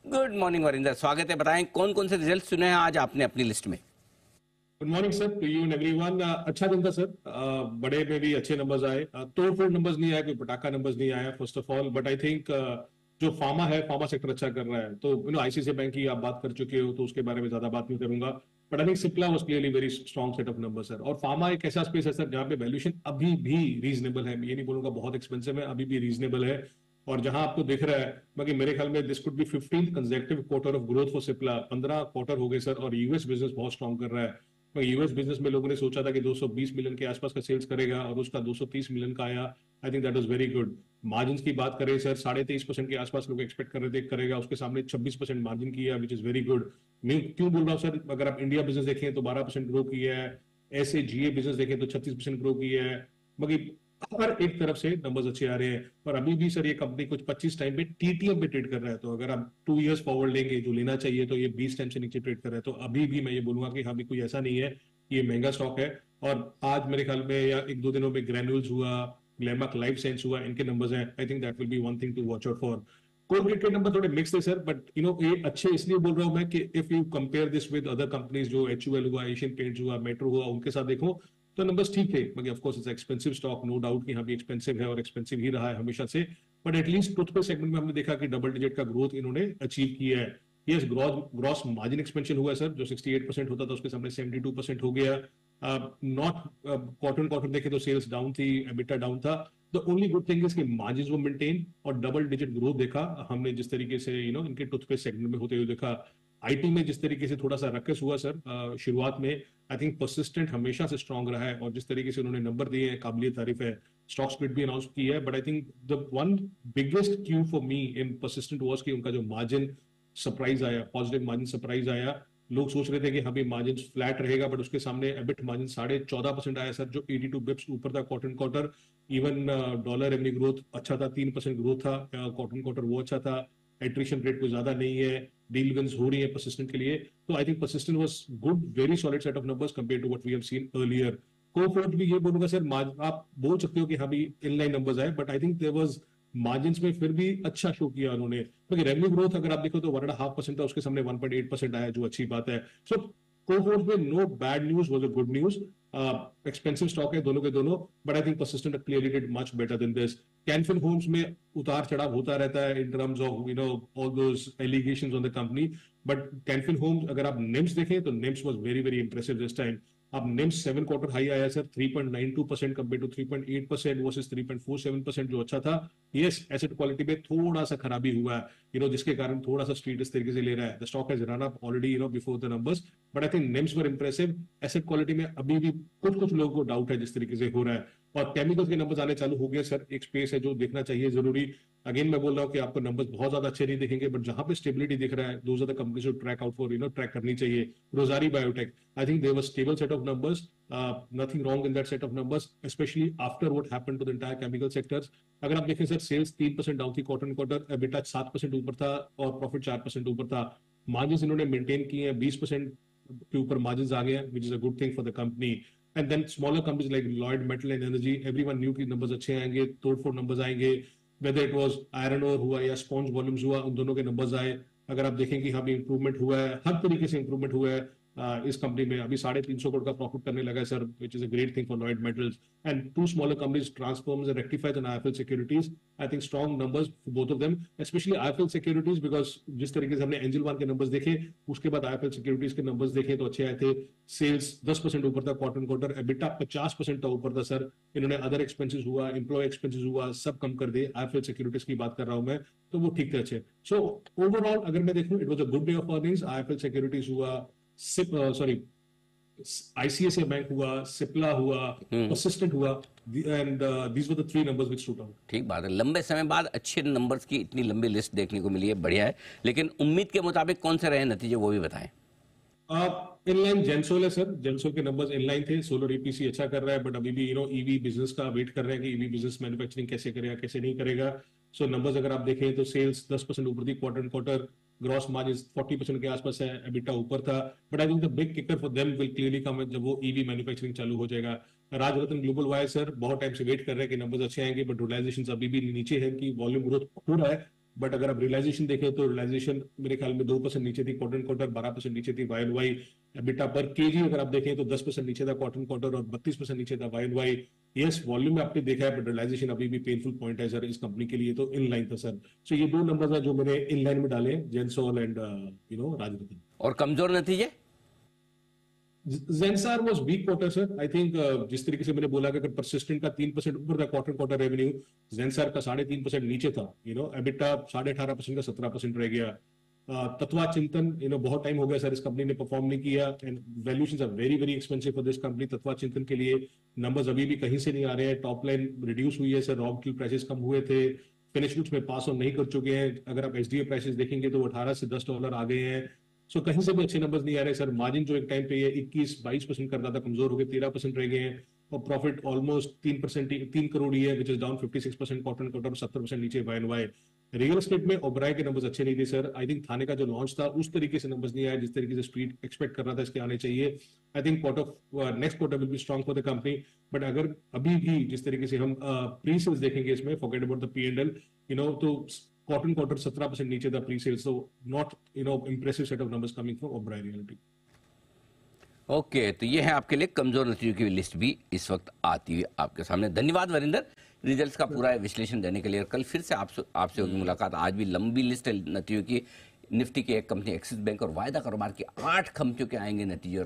Good morning Varinder, स्वागत है। बताएं कौन कौन से रिजल्ट सुने हैं आज आपने अपनी लिस्ट में। Good morning sir to you and everyone. अच्छा दिन था सर। बड़े में भी अच्छे नंबर्स आए। तोड़ फोड़ नंबर्स नहीं आए, कोई पटाखा नंबर्स नहीं आया first of all, but I think जो फार्मा है, फार्मा सेक्टर अच्छा कर रहा है। तो आईसीआईसीआई बैंक की आप बात कर चुके हो तो उसके बारे में ज्यादा बात नहीं करूंगा, but I think Cipla was clearly very strong set of number sir. और फार्मा एक ऐसा स्पेस है सर जहाँ पे वैल्यूएशन अभी भी रीजनेबल है। ये नहीं बोलूंगा बहुत एक्सपेंसिव है, अभी भी रीजनेबल है। और जहां आपको दिख रहा है, बाकी मेरे ख्याल में this could be 15th consecutive quarter of growth for Cipla. 15 quarter हो गए सर, और यूएस बिजनेस बहुत स्ट्रॉन्ग कर रहा है। यूएस बिजनेस में लोगों ने सोचा था कि 220 मिलियन के आसपास का सेल्स करेगा और उसका 230 मिलियन का आया। आई think that was very good. Margin की बात करें सर, 23.5% के आसपास लोग एक्सपेक्ट कर रहे थे करेगा, उसके सामने 26% मार्जिन किया, विच इज वेरी गुड। मैं क्यों बोल रहा हूँ सर, अगर आप इंडिया बिजनेस देखें तो 12% ग्रो किया है, ऐसे जीए बिजनेस देखें तो 36% ग्रो किया है। बाकी हर एक तरफ से नंबर्स अच्छे आ रहे हैं। पर अभी भी सर ये कंपनी कुछ 25 टाइम पे टीटीएम पे ट्रेड कर रहा है। तो अगर आप 2 इयर्स फॉरवर्ड लेंगे जो लेना चाहिए, तो ये 20 टाइम से नीचे ट्रेड कर रहा है। तो अभी भी मैं ये बोलूंगा कि हाँ भी कोई ऐसा नहीं है, ये महंगा स्टॉक है। और आज मेरे ख्याल में या एक दो दिनों में ग्रैन्यूल्स हुआ, ग्लैमार्क लाइफ साइंस हुआ, इनके नंबर्स हैं। I think that will be one thing to watch out for. Colgate के नंबर थोड़े मिक्स थे सर, बट ये अच्छे इसलिए बोल रहा हूं मैं कि if you compare this with other companies, जो एचयूएल हुआ, एशियन पेंट्स हुआ, मेट्रो हुआ, उनके साथ देखो तो नंबर्स ठीक थे। मगर of course it's expensive stock, no doubt कि यहाँ भी एक्सपेंसिव है और एक्सपेंसिव ही रहा है हमेशा से। बट एटलीस्ट टूथपेस्ट सेगमेंट में हमने देखा कि डबल डिजिट का ग्रोथ इन्होंने अचीव किया है। यस, ग्रॉस मार्जिन एक्सपेंशन हुआ है सर, जो 68% होता था उसके सामने 72% हो गया। नॉट क्वार्टर क्वार्टर देखे तो सेल्स डाउन थी, एबिटा डाउन था। The only good thing is कि मार्जिन वो मेंटेन और डबल डिजिट ग्रोथ देखा हमने, जिस तरीके से इनके टूथपेस्ट सेगमेंट में होते हुए देखा। आईटी में जिस तरीके से थोड़ा सा रकस हुआ सर शुरुआत में, आई थिंक परसिस्टेंट हमेशा से स्ट्रांग रहा है। और जिस तरीके से उन्होंने नंबर दिए हैं, काबिलियत तारीफ है। स्टॉक स्प्लिट भी अनाउंस की है, but I think the one biggest Q for me in persistent was कि उनका जो मार्जिन सरप्राइज आया, पॉजिटिव मार्जिन सरप्राइज आया। लोग सोच रहे थे कि हमें मार्जिन फ्लैट रहेगा, बट उसके सामने एबिट मार्जिन 14.5% आया सर, जो 82 बिप्स ऊपर था quarter quarter. Even dollar revenue growth अच्छा था, 3% ग्रोथ था क्वार्टर क्वार्टर, वो अच्छा था। एट्रिशन रेट कोई ज्यादा नहीं है, डील विंस हो रही है परसिस्टेंट के लिए। तो I think persistent was good, very solid set of numbers compare to what we have seen earlier. कोफोर्ट भी ये बोलूंगा सर, आप बोल सकते हो कि हाँ भी इनलाइन नंबर्स आए, but I think there was margin में फिर भी अच्छा शो किया उन्होंने, क्योंकि रेवेन्यू ग्रोथ अगर आप देखो तो 1.5% था, उसके सामने 1.8% आया, जो अच्छी बात है। सो कोफोर्ट में no bad news, was a good news. Expensive stock है दोनों के दोनों, but I think Persistent clearly did much better than this. Can Fin Homes में उतार चढ़ाव होता रहता है in terms of all those allegations on the company, but Can Fin Homes अगर आप निम्स देखें तो NIMs was very very impressive this time. अब निम्स 7 क्वार्टर हाई आया सर, 3.92% कंपेयर टू 3.8% वर्सेस 3.47%, जो अच्छा था। यस, एसेट क्वालिटी में थोड़ा सा खराबी हुआ है, जिसके कारण थोड़ा सा स्ट्रीट इस तरीके से ले रहा है। The stock has run up already before the numbers, but I think NIMS were impressive. Asset quality में अभी भी कुछ कुछ लोगों को डाउट है जिस तरीके से हो रहा है। और केमिकल्स के नंबर्स आने चालू हो गए सर, एक स्पेस है जो देखना चाहिए जरूरी। अगेन मैं बोल रहा हूँ कि आपको नंबर्स बहुत ज्यादा अच्छे नहीं दिखेंगे, बट जहां पे स्टेबिलिटी दिख रहा है, those are the companies to track out for, track करनी चाहिए। Rossari Biotech, I think there was stable set of numbers, nothing wrong in that set of numbers, specially after what happened to the entire chemical sectors. अगर आप देखें sir, sales 3% down थी quarter quarter, EBITDA 7% ऊपर था और profit 4% ऊपर था। Margin इन्होंने मेंटेन किए हैं, 20% के ऊपर मार्जिन आ गए हैं, which is a good thing for the company. And then smaller companies like Lloyd Metal and Energy, everyone knew की नंबर्स अच्छे आएंगे, तोड़फोड़ नंबर्स आएंगे। Whether it was iron ore हुआ या स्पॉन्ज वॉल्यूम्स हुआ, उन दोनों के नंबर्स आए। अगर आप देखें कि हाँ भी इंप्रूवमेंट हुआ है, हर तरीके से इंप्रूवमेंट हुआ है। इस कंपनी में अभी 350 करोड़ का प्रॉफिट करने लगा है sir, which is a great thing for Lloyd Metals. And two smaller companies, Transformers and Rectifiers and IFL Securities, I think strong numbers for both of them, specially IFL Securities, because जिस तरीके से हमने angel one के numbers देखे, उसके बाद IFL securities के numbers देखे तो अच्छे आए थे। सेल्स 10% ऊपर था क्वार्टर क्वार्टर, एबिटा 50% था ऊपर था सर। इन्होंने अदर एक्सपेंसेस हुआ, एम्प्लॉय एक्सपेंसेस हुआ, सब कम कर दिए। आईएफएल सिक्योरिटीज की बात कर रहा हूं मैं, तो वो ठीक थे, अच्छे। सो ओवरऑल अगर मैं देखूं, it was a good day of earnings. IFL securities हुआ, सॉरी आईसीआईसीआई बैंक हुआ, सिप्ला हुआ, परसिस्टेंट हुआ, and these were the three numbers which stood out. ठीक बात है, लंबे समय बाद अच्छे नंबर्स की इतनी लंबी लिस्ट देखने को मिली है, बढ़िया है। लेकिन उम्मीद के मुताबिक कौन से रहे नतीजे, वो भी बताएं। इनलाइन जेंसोल है सर, जेंसोल के नंबर्स इनलाइन थे। सोलर ईपीसी अच्छा कर रहा है, बट अभी भी ईवी बिजनेस का वेट कर रहे हैं कि ईवी बिजनेस मैन्युफैक्चरिंग कैसे करेगा, कैसे नहीं करेगा। सो नंबर्स अगर आप देखें तो सेल्स 10% ऊपर थी क्वार्टर क्वार्टर, ग्रॉस मार्जिन 40% के आसपास है, एबिटा ऊपर था। But I think the big kicker for them will clearly come जब वो ईवी मैन्युफैक्चरिंग चालू हो जाएगा। राजरत्न ग्लोबल वायर सर बहुत टाइम से वेट कर रहे हैं कि नंबर्स अच्छे आएंगे, बट रिलाइजेशन अभी भी नीचे है, कि वॉल्यूम ग्रोथ हो रहा है बट अगर आप रियलाइजेशन देखें तो रियलाइजेशन मेरे ख्याल में 2% नीचे थी क्वार्टर क्वार्टर, 12% नीचे थी वाई एंड वाई। एबिटा पर केजी अगर आप देखें तो 10% नीचे था क्वार्टर क्वार्टर और 32% नीचे था Y and Y. Yes, volume में आपने देखा है, बट रियलाइजेशन अभी भी पेनफुल पॉइंट है सर इस कंपनी के लिए, तो इन लाइन था सर। सो ये दो नंबर्स है जो मैंने इन लाइन में डाले, जेंसॉल एंड राजरतन। और कमजोर नतीजे? Zensar was weak quarter sir, I think जिस तरीके से मैंने बोला कि अगर परसिस्टेंट का 3% ऊपर था क्वार्टर क्वार्टर रेवेन्यू, जेंसार का 3.5% नीचे था। एबिटा 18.5% का 17% रह गया। तत्वा चिंतन बहुत टाइम हो गया सर इस कंपनी ने परफॉर्म नहीं किया, and valuations are very very expensive for this company. Tatva Chintan के लिए नंबर्स अभी भी कहीं से नहीं आ रहे हैं, टॉप लाइन रिड्यूस हुई है सर, रॉ मटेरियल प्राइसेस कम हुए थे, फिनिश गुड्स में पास ऑन नहीं कर चुके हैं। अगर आप एसडीए प्राइसेस देखेंगे तो वो $18 से $10 आ गए हैं। सो कहीं से भी अच्छे नंबर्स नहीं आ रहे सर। मार्जिन जो एक टाइम पे ये 21-22% करता था, कमजोर हो गए 13% रह गए हैं। और प्रॉफिट ऑलमोस्ट 3 करोड़ ही है, which is down 56% quarter quarter, 70% नीचे Y and Y. Real estate में ओबराय के नंबर्स अच्छे नहीं थे सर। आई थिंक थाने का जो लॉन्च था उस तरीके से नंबर्स नहीं आए जिस तरीके से स्ट्रीट एक्सपेक्ट कर रहा था इसके आने चाहिए। I think next quarter will be strong for the company. But अगर अभी भी जिस तरीके से हम प्री सेल्स देखेंगे इसमें, फॉरगेट अबाउट द P&L, तो क्वार्टर क्वार्टर 17% नीचे था pre sales, so not impressive set of numbers coming from Oberoi Realty। Okay, तो ये है आपके लिए कमजोर नतीजों की लिस्ट भी इस वक्त आती हुई आपके सामने। धन्यवाद वरिंदर रिजल्ट्स का पूरा विश्लेषण देने के लिए। कल फिर से आपसे होगी मुलाकात। आज भी लंबी लिस्ट है नतीजों की। निफ्टी की एक कंपनी एक्सिस बैंक और वायदा कारोबार की 8 कंपनियों के आएंगे नतीजे।